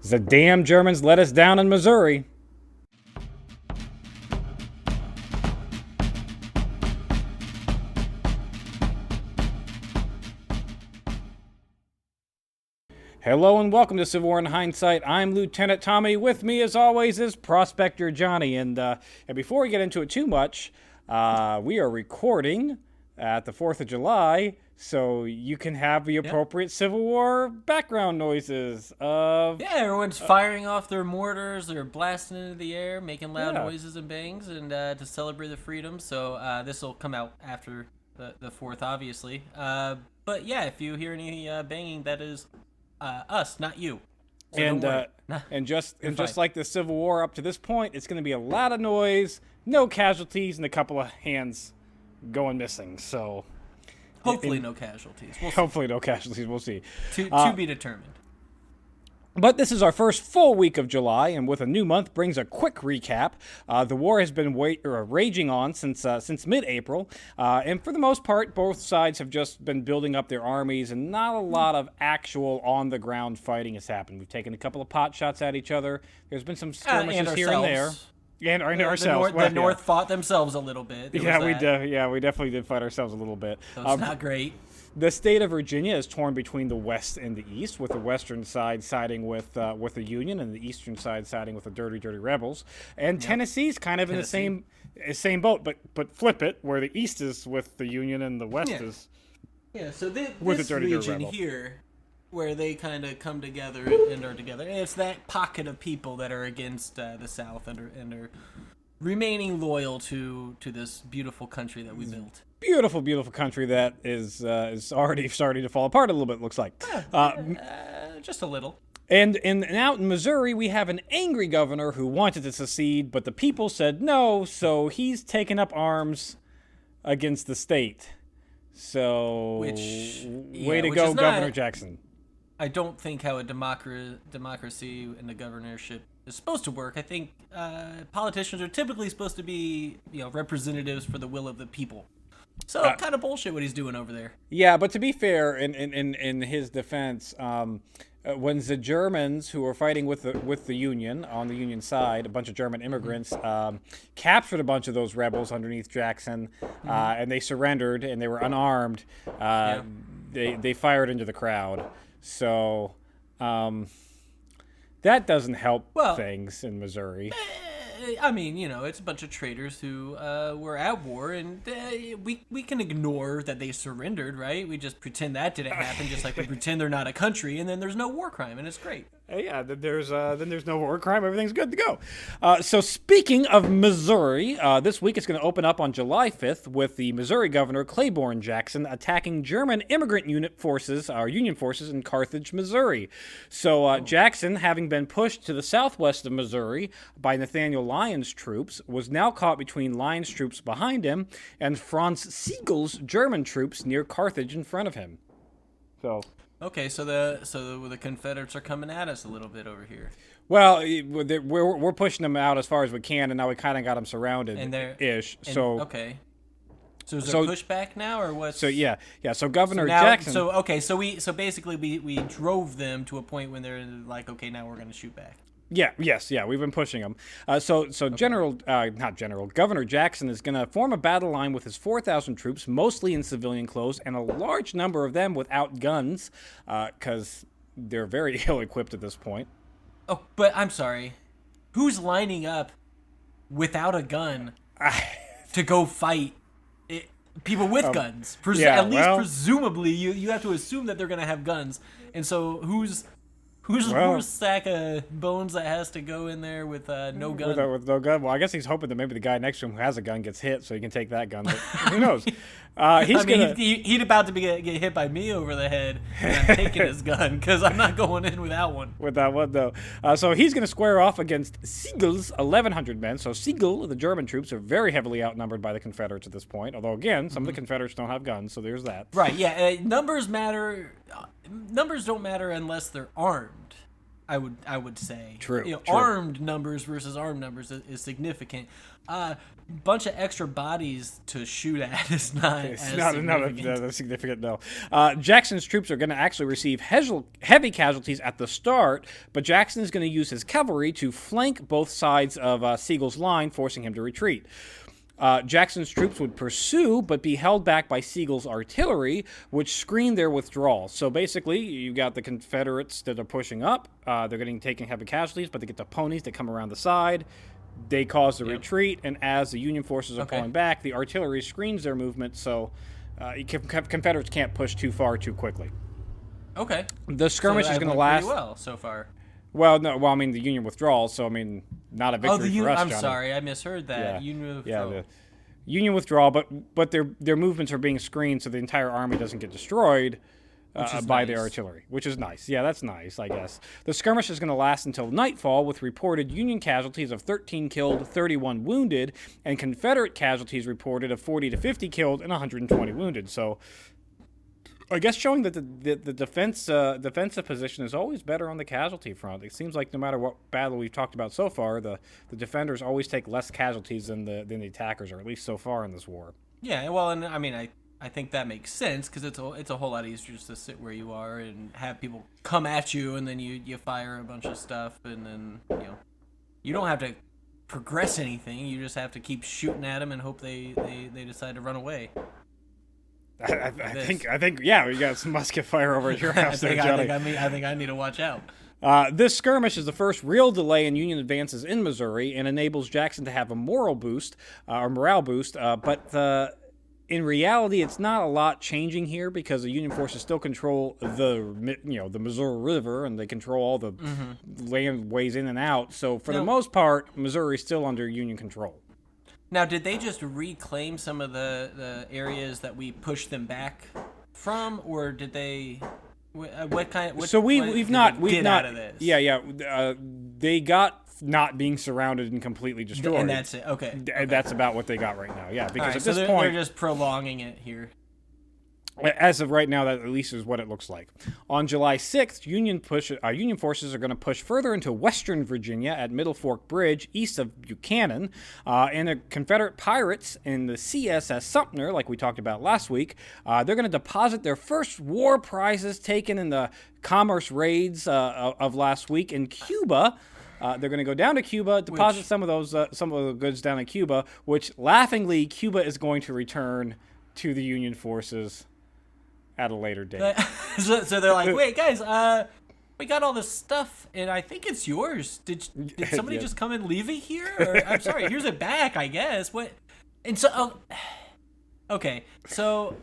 The damn Germans let us down in Missouri. Hello and welcome to Civil War in Hindsight. I'm Lieutenant Tommy. With me, as always, is Prospector Johnny. And before we get into it too much, we are recording at the 4th of July, so you can have the appropriate Civil War background noises of... Yeah, everyone's firing off their mortars, they're blasting into the air, making loud noises and bangs, and to celebrate the freedom. So this will come out after the 4th, obviously. But yeah, if you hear any banging, that is us, not you. So and just like the Civil War up to this point, it's going to be a lot of noise, no casualties, and a couple of hands going missing. So hopefully no casualties. Hopefully no casualties. We'll see. To be determined. But this is our first full week of July, and with a new month brings a quick recap. The war has been raging on since mid-April, and for the most part, both sides have just been building up their armies, and not a lot of actual on-the-ground fighting has happened. We've taken a couple of pot shots at each other. There's been some skirmishes here and there. And ourselves. The North fought themselves a little bit. We definitely did fight ourselves a little bit. So it's not great. The state of Virginia is torn between the West and the East, with the western side siding with the Union and the eastern side siding with the dirty rebels. And Tennessee's kind of in the same boat, but flip it, where the East is with the Union and the West is so with this the dirty region rebel. Here, where they kind of come together and are together, and it's that pocket of people that are against the South and are remaining loyal to this beautiful country that we built. Beautiful, beautiful country that is already starting to fall apart a little bit, it looks like. Just a little. And out in Missouri, we have an angry governor who wanted to secede, but the people said no, so he's taken up arms against the state. So, way to go, Governor Jackson. I don't think how a democracy and the governorship is supposed to work. I think politicians are typically supposed to be, representatives for the will of the people. So kind of bullshit what he's doing over there. Yeah, but to be fair, in his defense, when the Germans who were fighting with the Union on the Union side, a bunch of German immigrants captured a bunch of those rebels underneath Jackson, and they surrendered and they were unarmed. They fired into the crowd. So that doesn't help things in Missouri. I mean, it's a bunch of traitors who were at war, and we can ignore that they surrendered, right? We just pretend that didn't happen, just like we pretend they're not a country, and then there's no war crime, and it's great. Yeah, then there's no war crime. Everything's good to go. So speaking of Missouri, this week it's going to open up on July 5th with the Missouri Governor Claiborne Jackson attacking German immigrant Union forces in Carthage, Missouri. So Jackson, having been pushed to the southwest of Missouri by Nathaniel Lyon's troops, was now caught between Lyon's troops behind him and Franz Siegel's German troops near Carthage in front of him. So... Okay, so the Confederates are coming at us a little bit over here. Well, we're pushing them out as far as we can, and now we kind of got them surrounded, So okay, so is there pushback now, or what? So so Governor Jackson. So basically we drove them to a point when they're like, okay, now we're going to shoot back. We've been pushing them. Governor Jackson is going to form a battle line with his 4,000 troops, mostly in civilian clothes, and a large number of them without guns, because they're very ill-equipped at this point. Oh, but I'm sorry. Who's lining up without a gun to go fight people with guns? Presumably, you have to assume that they're going to have guns. And so who's the poor sack of bones that has to go in there with no gun? With no gun? Well, I guess he's hoping that maybe the guy next to him who has a gun gets hit so he can take that gun. But who knows? He's about to get hit by me over the head, and I'm taking his gun because I'm not going in without one. Without one, though. So he's going to square off against Siegel's 1,100 men. So Siegel, the German troops, are very heavily outnumbered by the Confederates at this point. Although, again, some of the Confederates don't have guns, so there's that. Right, yeah. Numbers matter. Numbers don't matter unless they're armed. I would say. True. You know, true. Armed numbers versus armed numbers is significant. Bunch of extra bodies to shoot at is not It's as not significant. not significant, no. Jackson's troops are going to actually receive heavy casualties at the start, but Jackson is going to use his cavalry to flank both sides of Sigel's line, forcing him to retreat. Jackson's troops would pursue, but be held back by Sigel's artillery, which screened their withdrawal. So basically, you got the Confederates that are pushing up. They're taking heavy casualties, but they get the ponies that come around the side. They cause the retreat, and as the Union forces are pulling back, the artillery screens their movement, so Confederates can't push too far too quickly. Okay. The skirmish is going to last. Pretty well so far. Well, no. Well, I mean the Union withdrawal, so I mean not a victory for us. I'm Johnny. sorry, I misheard that. The Union withdrawal, but their movements are being screened, so the entire army doesn't get destroyed. By the artillery, which is nice. Yeah, that's nice, I guess. The skirmish is going to last until nightfall, with reported Union casualties of 13 killed, 31 wounded, and Confederate casualties reported of 40 to 50 killed and 120 wounded. So, I guess showing that the defensive position is always better on the casualty front. It seems like no matter what battle we've talked about so far, the defenders always take less casualties than the attackers, or at least so far in this war. Yeah, well, and I mean, I think that makes sense because it's a whole lot easier just to sit where you are and have people come at you, and then you fire a bunch of stuff, and then you don't have to progress anything. You just have to keep shooting at them and hope they decide to run away. I think yeah, we got some musket fire over at your house there, Johnny. I think I need to watch out. This skirmish is the first real delay in Union advances in Missouri and enables Jackson to have a morale boost, but in reality, it's not a lot changing here because the Union forces still control the Missouri River, and they control all the landways in and out. So for the most part, Missouri is still under Union control. Now, did they just reclaim some of the areas that we pushed them back from, or did they? What kind? What, so we've not out of this? Yeah. They got not being surrounded and completely destroyed, and that's it. Okay. And that's about what they got right now. Yeah, because at this point they're just prolonging it here. As of right now, that at least is what it looks like. On July 6th, Union forces are going to push further into western Virginia at Middle Fork Bridge, east of Buchanan, and the Confederate pirates in the CSS Sumter, like we talked about last week, they're going to deposit their first war prizes taken in the commerce raids of last week in Cuba. They're going to go down to Cuba, deposit some of the goods down in Cuba, which laughingly Cuba is going to return to the Union forces at a later date. So they're like, wait, guys, we got all this stuff, and I think it's yours. Did somebody just come and leave it here? Or, I'm sorry, here's it back, I guess. What? And so, okay, so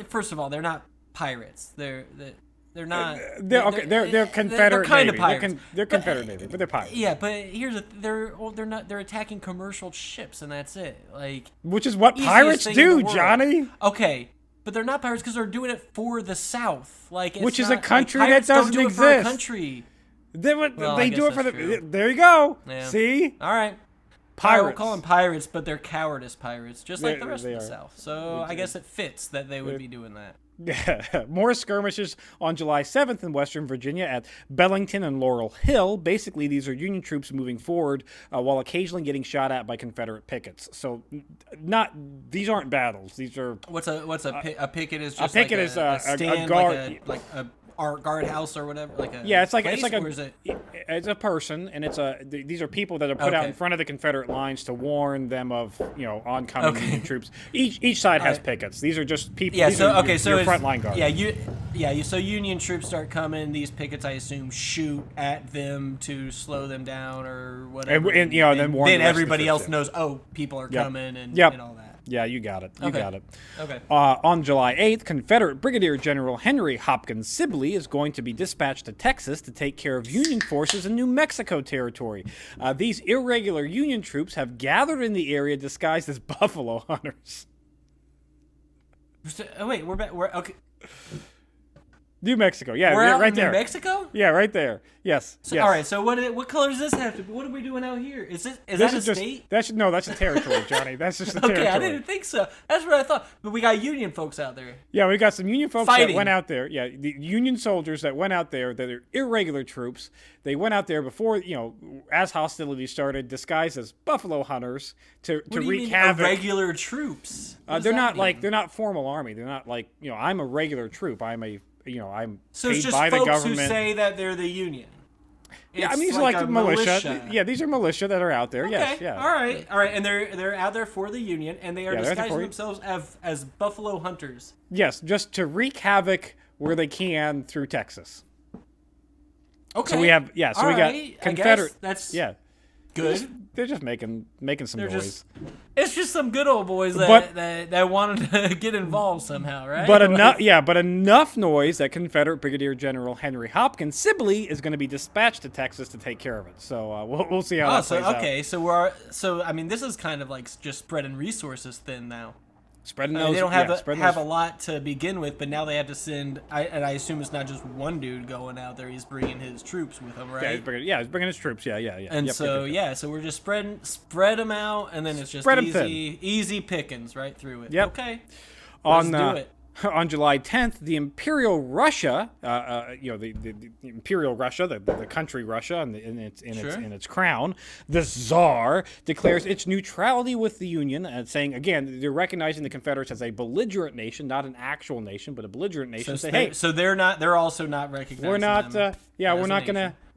first of all, they're not pirates. They're not. They're Confederate kind Navy. Of pirates. They're Confederate Navy, but they're pirates. Yeah, but they're not. They're attacking commercial ships, and that's it. Which is what pirates do, Johnny. Okay. But they're not pirates because they're doing it for the South, which is a country that doesn't exist. For a country. They do it for the. True. There you go. Yeah. See. All right. Pirates. We'll call them pirates, but they're cowardice pirates, just like the rest of the South. So I guess it fits that they would be doing that. Yeah. More skirmishes on July 7th in Western Virginia at Bellington and Laurel Hill. Basically, these are Union troops moving forward while occasionally getting shot at by Confederate pickets. So, these aren't battles. These are what's a picket is just a picket like is a stand, a guard, like a guardhouse or whatever. It's a person, and these are people that are put out in front of the Confederate lines to warn them of oncoming Union troops. Each side has pickets. These are just people. Yeah. Your frontline guards. So Union troops start coming. These pickets, I assume, shoot at them to slow them down or whatever. And then warn. Then everybody else knows. Oh, people are coming and all that. Yeah, you got it. Got it. Okay. On July 8th, Confederate Brigadier General Henry Hopkins Sibley is going to be dispatched to Texas to take care of Union forces in New Mexico territory. These irregular Union troops have gathered in the area disguised as buffalo hunters. Oh, wait, we're back. Okay. New Mexico. Yeah, We're out right in there. New Mexico? Yeah, right there. Yes. So, yes. All right. So what color does this have to be? What are we doing out here? Is that a state? That's a territory, Johnny. That's just a Okay, territory. I didn't think so. That's what I thought. But we got Union folks out there. Yeah, we got some Union folks Fighting. that went out there. Yeah, the Union soldiers that went out there, that are irregular troops. They went out there before, as hostilities started, disguised as buffalo hunters to What do you wreak mean havoc. irregular troops? They're not they're not formal army. They're not like, I'm a regular troop. I'm So paid it's just by the folks government. who say that they're the Union. Yeah, I It's mean, these are like a militia. Yeah, these are militia that are out there. Okay. Yes, yeah. All right, and they're out there for the Union, and they are Yeah, they're out there disguising for themselves as buffalo hunters. Yes, just to wreak havoc where they can through Texas. Okay. So we have got Confederate. That's yeah. good. They're just making some noise. It's just some good old boys that wanted to get involved somehow, right? But enough noise that Confederate Brigadier General Henry Hopkins Sibley is going to be dispatched to Texas to take care of it. So we'll see how that plays out. Okay, so I mean, this is kind of like just spreading resources thin now. Spreading I those. mean, they don't have a lot to begin with, but now they have to send. And I assume it's not just one dude going out there; he's bringing his troops with him, right? He's bringing his troops. Yeah. And Yep, so we're just spread them out, and then it's just easy pickings right through it. Yep. Okay, let's do it. On July 10th, the Imperial Russia, the Imperial Russia, the country Russia, in its crown, the Czar declares its neutrality with the Union, and saying again they're recognizing the Confederates as a belligerent nation, not an actual nation, but a belligerent nation. So they're also not recognizing. We're not. Them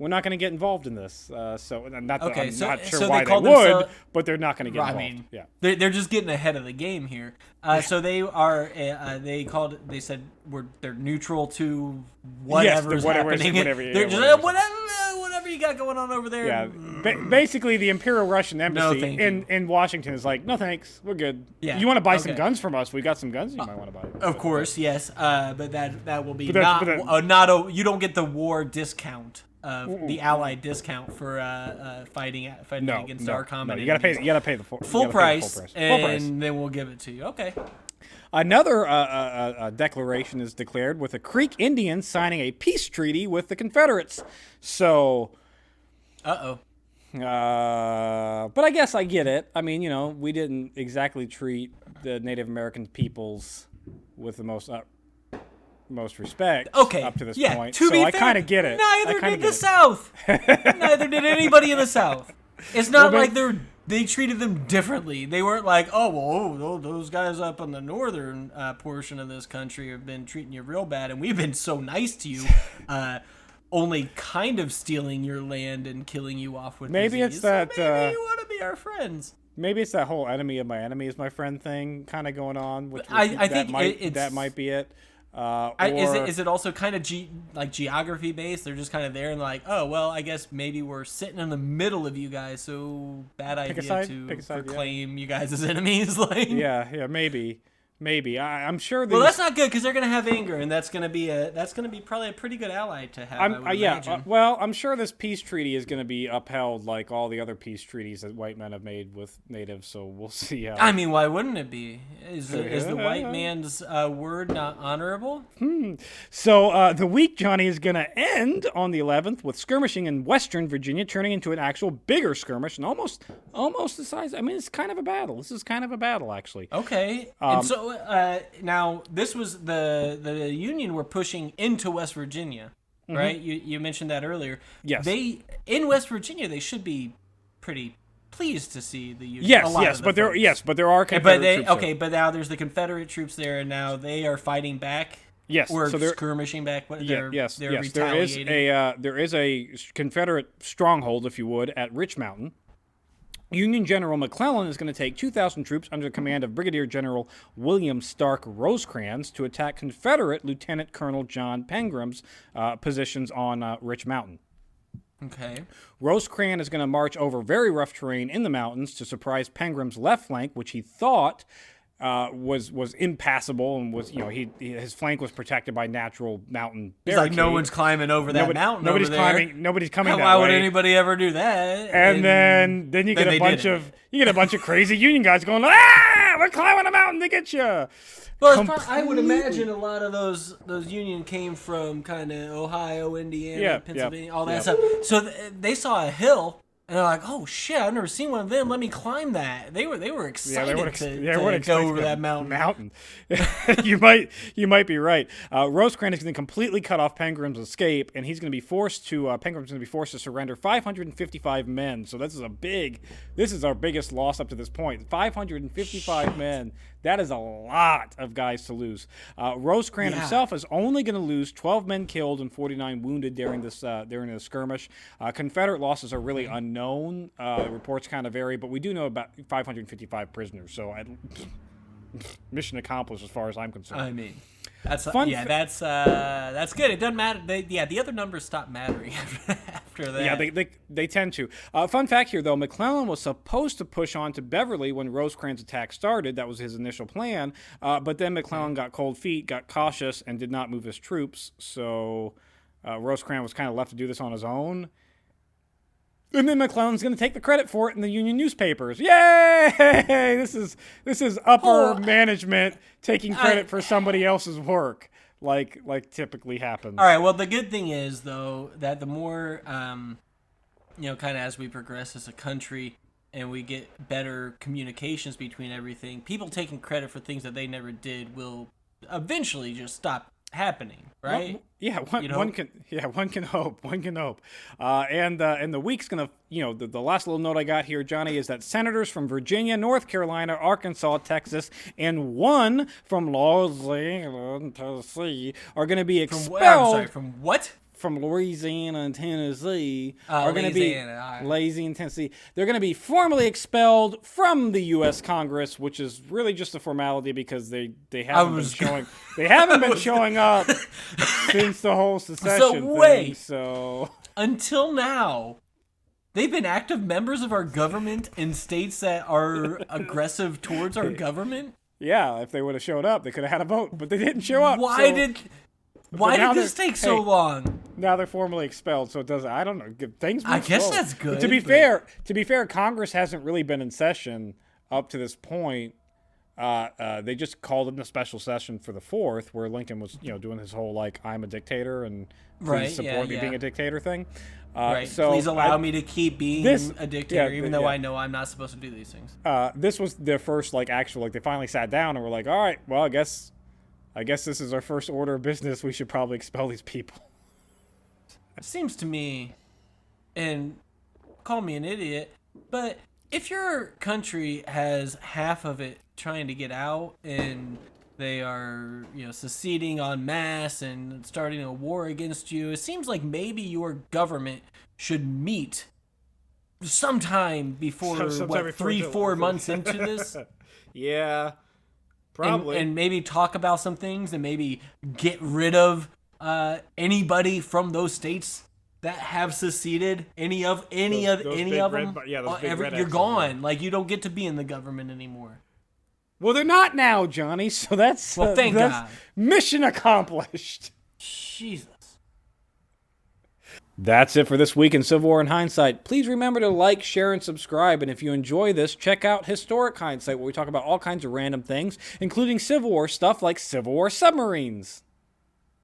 we're not gonna get involved in this. So I'm not sure so why they would, but they're not gonna get involved. I mean, yeah. They're just getting ahead of the game here. So they are. They said they're neutral to whatever's happening. Whatever you got going on over there. Yeah. Basically, the Imperial Russian Embassy in Washington is like, no thanks, we're good. Yeah. You want to buy some guns from us? We got some guns you might want to buy. Of course, yes. But that will be you don't get the war discount. The Allied discount for fighting against our common. You gotta pay the full price, and then we'll give it to you. Okay. Another declaration is declared with the Creek Indians signing a peace treaty with the Confederates. So. But I guess I get it. I mean, we didn't exactly treat the Native American peoples with the most respect up to this point. To be fair, I kind of get it. Neither did the South. Neither did anybody in the South. It's not like they treated them differently. They weren't like, those guys up on the northern portion of this country have been treating you real bad, and we've been so nice to you, only kind of stealing your land and killing you off with maybe disease. It's that. So maybe you want to be our friends. Maybe it's that whole enemy of my enemy is my friend thing kind of going on. I think that might be it. Is it also kind of geography based? They're just kind of there and like, oh well, I guess maybe we're sitting in the middle of you guys, so bad idea to proclaim you guys as enemies. Like, yeah, maybe. I'm sure. Well, that's not good because they're gonna have anger, and that's gonna be probably a pretty good ally to have. I'm sure this peace treaty is gonna be upheld like all the other peace treaties that white men have made with natives. So we'll see how. I mean, why wouldn't it be? Is the white man's word not honorable? So the week, Johnny, is gonna end on the 11th with skirmishing in Western Virginia, turning into an actual bigger skirmish and almost the size. I mean, it's kind of a battle. This is kind of a battle, actually. Okay, and so. Now this was the Union were pushing into West Virginia, right? You mentioned that earlier. Yes. In West Virginia they should be pretty pleased to see the Union. Yes, but there are Confederate troops. Okay, but now there's the Confederate troops there, and now they are fighting back. Yes, or so skirmishing back. They're retaliating. There is a Confederate stronghold, if you would, at Rich Mountain. Union General McClellan is going to take 2,000 troops under the command of Brigadier General William Stark Rosecrans to attack Confederate Lieutenant Colonel John Pengram's positions on Rich Mountain. Okay. Rosecrans is going to march over very rough terrain in the mountains to surprise Pengram's left flank, which he thought was impassable and was his flank was protected by natural mountain barricade. It's like no one's climbing over that mountain. Nobody's over there. climbing. Nobody's coming that way. Why would anybody ever do that? And then you get a bunch of crazy Union guys going, we're climbing a mountain to get you. Well, I would imagine a lot of those Union came from kind of Ohio, Indiana, Pennsylvania, all that stuff. So they saw a hill. And they're like, "Oh shit! I've never seen one of them. Let me climb that." They were excited to go over that mountain. You might be right. Rosecrans is going to completely cut off Pengram's escape, and he's going to be forced to Pengram's going to be forced to surrender 555 men. So this is our biggest loss up to this point. 555 men. That is a lot of guys to lose. Rosecrans himself is only going to lose 12 men killed and 49 wounded during this skirmish. Confederate losses are really unknown. Reports kind of vary, but we do know about 555 prisoners. So mission accomplished as far as I'm concerned. I mean, that's fun. That's good. It doesn't matter. The other numbers stop mattering after that. Yeah, they tend to. Fun fact here, though, McClellan was supposed to push on to Beverly when Rosecrans' attack started. That was his initial plan. But then McClellan got cold feet, got cautious, and did not move his troops. So Rosecrans was kind of left to do this on his own. And then McClellan's going to take the credit for it in the Union newspapers. Yay! This is upper management taking credit for somebody else's work, like typically happens. All right. Well, the good thing is though that the more kind of as we progress as a country and we get better communications between everything, people taking credit for things that they never did will eventually just stop happening, right? One can hope. And the week's gonna, the last little note I got here, Johnny, is that senators from Virginia, North Carolina, Arkansas, Texas, and one from Louisiana, Tennessee are going to be expelled. From what? From Louisiana and Tennessee are going to be lazy in Tennessee. They're going to be formally expelled from the U.S. Congress, which is really just a formality because they haven't been showing up since the whole secession thing. So until now, they've been active members of our government in states that are aggressive towards our government. Yeah, if they would have showed up, they could have had a vote, but they didn't show up. Why did this take so long? Now they're formally expelled, so it doesn't. I don't know. Things. I guess slow. That's good. But to be fair, Congress hasn't really been in session up to this point. They just called it a special session for the 4th, where Lincoln was, doing his whole I'm a dictator and please support me being a dictator thing. Right. So please allow me to keep being a dictator, even though I know I'm not supposed to do these things. This was their first actual they finally sat down and were like, all right, well, I guess this is our first order of business. We should probably expel these people. It seems to me, and call me an idiot, but if your country has half of it trying to get out and they are, seceding en masse and starting a war against you, it seems like maybe your government should meet sometime before, 3-4 months into this? Yeah. Probably. And maybe talk about some things and maybe get rid of anybody from those states that have seceded. Any of them. You're gone. You don't get to be in the government anymore. Well, they're not now, Johnny. So that's thank God. Mission accomplished. Jesus. That's it for this week in Civil War in Hindsight. Please remember to like, share, and subscribe. And if you enjoy this, check out Historic Hindsight, where we talk about all kinds of random things, including Civil War stuff like Civil War submarines.